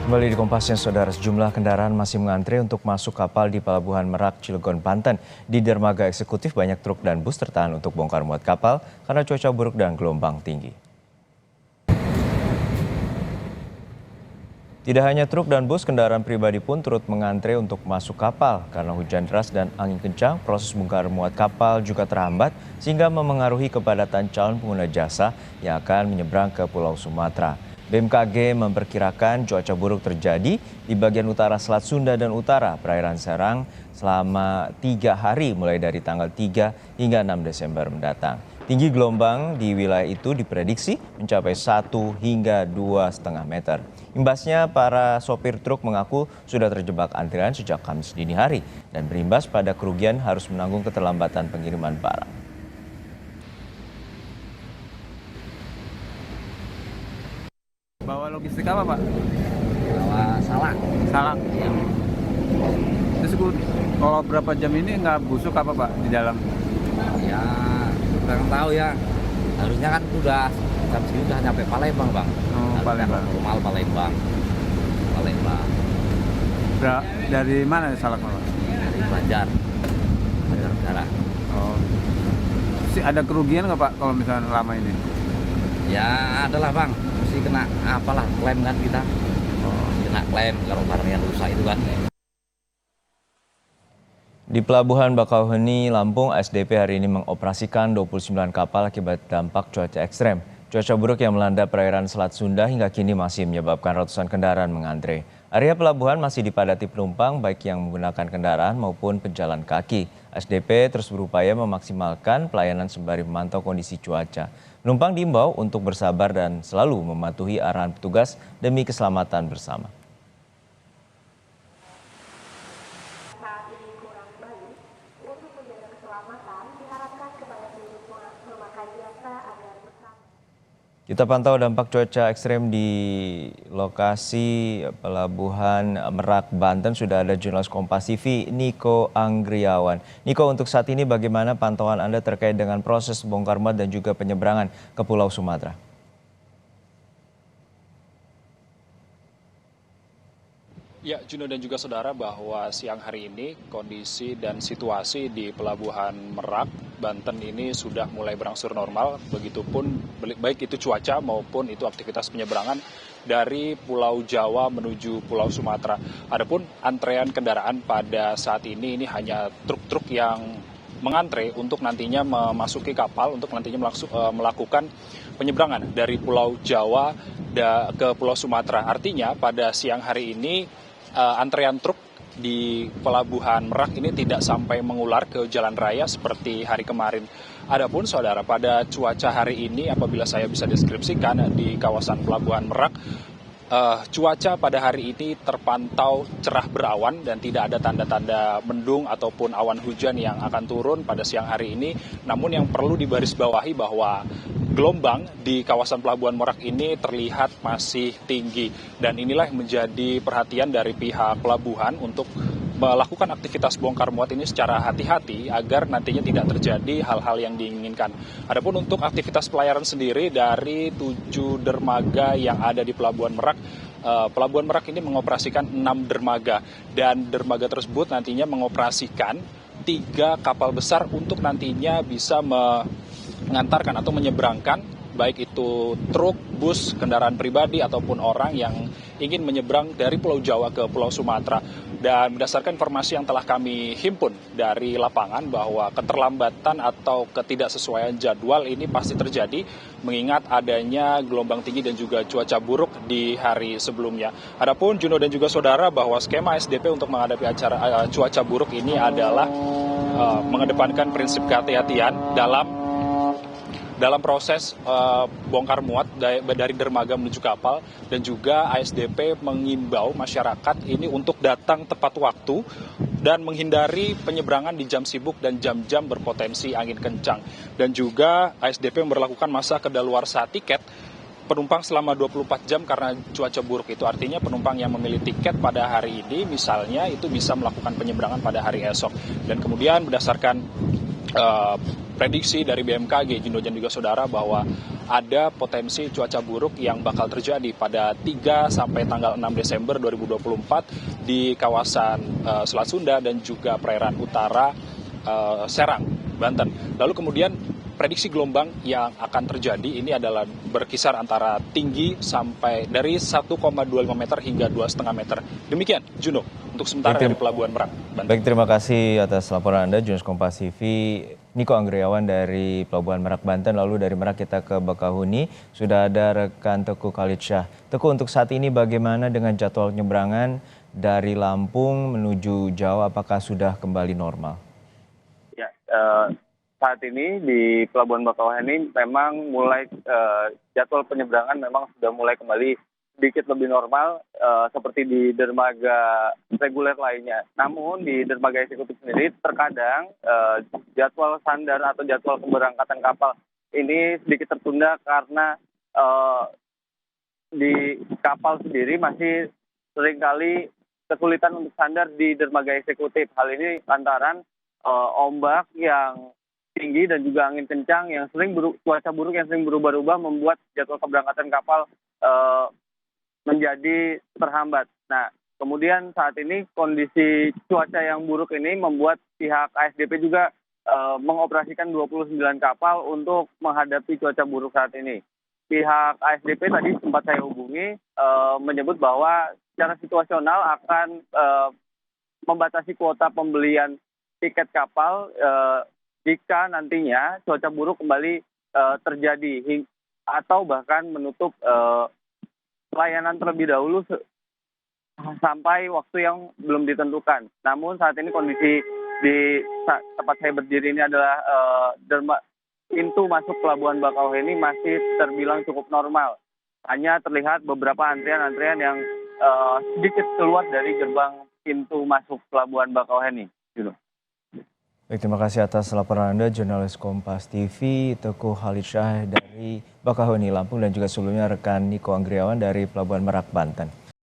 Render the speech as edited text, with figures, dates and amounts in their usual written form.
Kembali di Kompasnya, Saudara, sejumlah kendaraan masih mengantre untuk masuk kapal di Pelabuhan Merak, Cilegon, Banten. Di dermaga eksekutif banyak truk dan bus tertahan untuk bongkar muat kapal karena cuaca buruk dan gelombang tinggi. Tidak hanya truk dan bus, kendaraan pribadi pun turut mengantre untuk masuk kapal. Karena hujan deras dan angin kencang, proses bongkar muat kapal juga terhambat sehingga memengaruhi kepadatan calon pengguna jasa yang akan menyeberang ke Pulau Sumatera. BMKG memperkirakan cuaca buruk terjadi di bagian utara Selat Sunda dan utara perairan Serang selama 3 hari mulai dari tanggal 3 hingga 6 Desember mendatang. Tinggi gelombang di wilayah itu diprediksi mencapai 1 hingga 2,5 meter. Imbasnya, para sopir truk mengaku sudah terjebak antrian sejak Kamis dini hari dan berimbas pada kerugian harus menanggung keterlambatan pengiriman barang. Bawa logistik apa, Pak? Bawa salak. Salak. Ya. Terus kalau berapa jam ini nggak busuk apa, Pak, di dalam? Ya, kurang tahu ya. Harusnya kan udah jam segini udah nyampe Palembang, Bang. Oh, Palembang. Normal Palembang. Dari mana salak, Pak? Dari Banjar Negara. Oh. Ada kerugian nggak, Pak, kalau misalnya lama ini? Ya, adalah, Bang. Mesti kena apalah klaim kan kita. Kena klaim kalau barangnya rusak itu kan. Di Pelabuhan Bakauheni, Lampung, ASDP hari ini mengoperasikan 29 kapal akibat dampak cuaca ekstrem. Cuaca buruk yang melanda perairan Selat Sunda hingga kini masih menyebabkan ratusan kendaraan mengantre. Area pelabuhan masih dipadati penumpang baik yang menggunakan kendaraan maupun pejalan kaki. ASDP terus berupaya memaksimalkan pelayanan sembari memantau kondisi cuaca. Penumpang diimbau untuk bersabar dan selalu mematuhi arahan petugas demi keselamatan bersama. Saat ini kurang baik, untuk menjaga keselamatan diharapkan kepada seluruh memakai jasa agar bersama. Kita pantau dampak cuaca ekstrem di lokasi Pelabuhan Merak, Banten. Sudah ada jurnalis Kompas TV, Niko Anggriawan. Niko, untuk saat ini bagaimana pantauan Anda terkait dengan proses bongkar muat dan juga penyeberangan ke Pulau Sumatera? Ya, Juno dan juga saudara, bahwa siang hari ini kondisi dan situasi di Pelabuhan Merak, Banten ini sudah mulai berangsur normal. Begitupun baik itu cuaca maupun itu aktivitas penyeberangan dari Pulau Jawa menuju Pulau Sumatera. Adapun antrean kendaraan pada saat ini hanya truk-truk yang mengantre untuk nantinya memasuki kapal untuk nantinya melakukan penyeberangan dari Pulau Jawa ke Pulau Sumatera. Artinya pada siang hari ini antrean truk di Pelabuhan Merak ini tidak sampai mengular ke jalan raya seperti hari kemarin. Adapun saudara, pada cuaca hari ini apabila saya bisa deskripsikan di kawasan Pelabuhan Merak, cuaca pada hari ini terpantau cerah berawan dan tidak ada tanda-tanda mendung ataupun awan hujan yang akan turun pada siang hari ini. Namun yang perlu digarisbawahi bahwa gelombang di kawasan Pelabuhan Merak ini terlihat masih tinggi, dan inilah yang menjadi perhatian dari pihak pelabuhan untuk melakukan aktivitas bongkar muat ini secara hati-hati agar nantinya tidak terjadi hal-hal yang diinginkan. Adapun untuk aktivitas pelayaran sendiri dari 7 dermaga yang ada di Pelabuhan Merak, Pelabuhan Merak ini mengoperasikan 6 dermaga, dan dermaga tersebut nantinya mengoperasikan 3 kapal besar untuk nantinya bisa mengantarkan atau menyeberangkan baik itu truk, bus, kendaraan pribadi ataupun orang yang ingin menyeberang dari Pulau Jawa ke Pulau Sumatera. Dan berdasarkan informasi yang telah kami himpun dari lapangan bahwa keterlambatan atau ketidaksesuaian jadwal ini pasti terjadi mengingat adanya gelombang tinggi dan juga cuaca buruk di hari sebelumnya. Adapun Juno dan juga saudara, bahwa skema SDP untuk menghadapi cuaca buruk ini adalah mengedepankan prinsip kehati-hatian dalam proses bongkar muat dari dermaga menuju kapal, dan juga ASDP mengimbau masyarakat ini untuk datang tepat waktu dan menghindari penyeberangan di jam sibuk dan jam-jam berpotensi angin kencang. Dan juga ASDP memberlakukan masa kedaluarsa tiket penumpang selama 24 jam karena cuaca buruk itu. Artinya penumpang yang memilih tiket pada hari ini misalnya itu bisa melakukan penyeberangan pada hari esok. Dan kemudian berdasarkan prediksi dari BMKG, Jindo dan juga saudara, bahwa ada potensi cuaca buruk yang bakal terjadi pada 3 sampai tanggal 6 Desember 2024 di kawasan Selat Sunda dan juga perairan utara Serang, Banten. Lalu kemudian prediksi gelombang yang akan terjadi ini adalah berkisar antara tinggi sampai dari 1,25 meter hingga 2,5 meter. Demikian, Juno, untuk sementara dari Pelabuhan Merak, Banten. Baik, terima kasih atas laporan Anda, Jurnalis Kompas TV, Niko Anggriawan dari Pelabuhan Merak, Banten. Lalu dari Merak kita ke Bakahuni, sudah ada rekan Teguh Khalid Syah. Teguh, untuk saat ini bagaimana dengan jadwal penyeberangan dari Lampung menuju Jawa, apakah sudah kembali normal? Ya, saat ini di Pelabuhan Bakauheni memang mulai jadwal penyeberangan memang sudah mulai kembali sedikit lebih normal seperti di dermaga reguler lainnya. Namun di dermaga eksekutif sendiri terkadang jadwal sandar atau jadwal keberangkatan kapal ini sedikit tertunda karena di kapal sendiri masih seringkali kesulitan untuk sandar di dermaga eksekutif. Hal ini lantaran ombak yang tinggi dan juga angin kencang yang cuaca buruk yang sering berubah-ubah membuat jadwal keberangkatan kapal menjadi terhambat. Nah, kemudian saat ini kondisi cuaca yang buruk ini membuat pihak ASDP juga mengoperasikan 29 kapal untuk menghadapi cuaca buruk saat ini. Pihak ASDP tadi sempat saya hubungi menyebut bahwa secara situasional akan membatasi kuota pembelian tiket kapal jika nantinya cuaca buruk kembali terjadi atau bahkan menutup pelayanan terlebih dahulu sampai waktu yang belum ditentukan. Namun saat ini kondisi di tempat saya berdiri ini adalah pintu masuk Pelabuhan Bakauheni masih terbilang cukup normal. Hanya terlihat beberapa antrian-antrian yang sedikit keluar dari gerbang pintu masuk Pelabuhan Bakauheni. Baik, terima kasih atas laporan Anda, Jurnalis Kompas TV, Teguh Khalid Syah dari Bakauheni, Lampung, dan juga sebelumnya rekan Niko Anggriawan dari Pelabuhan Merak, Banten.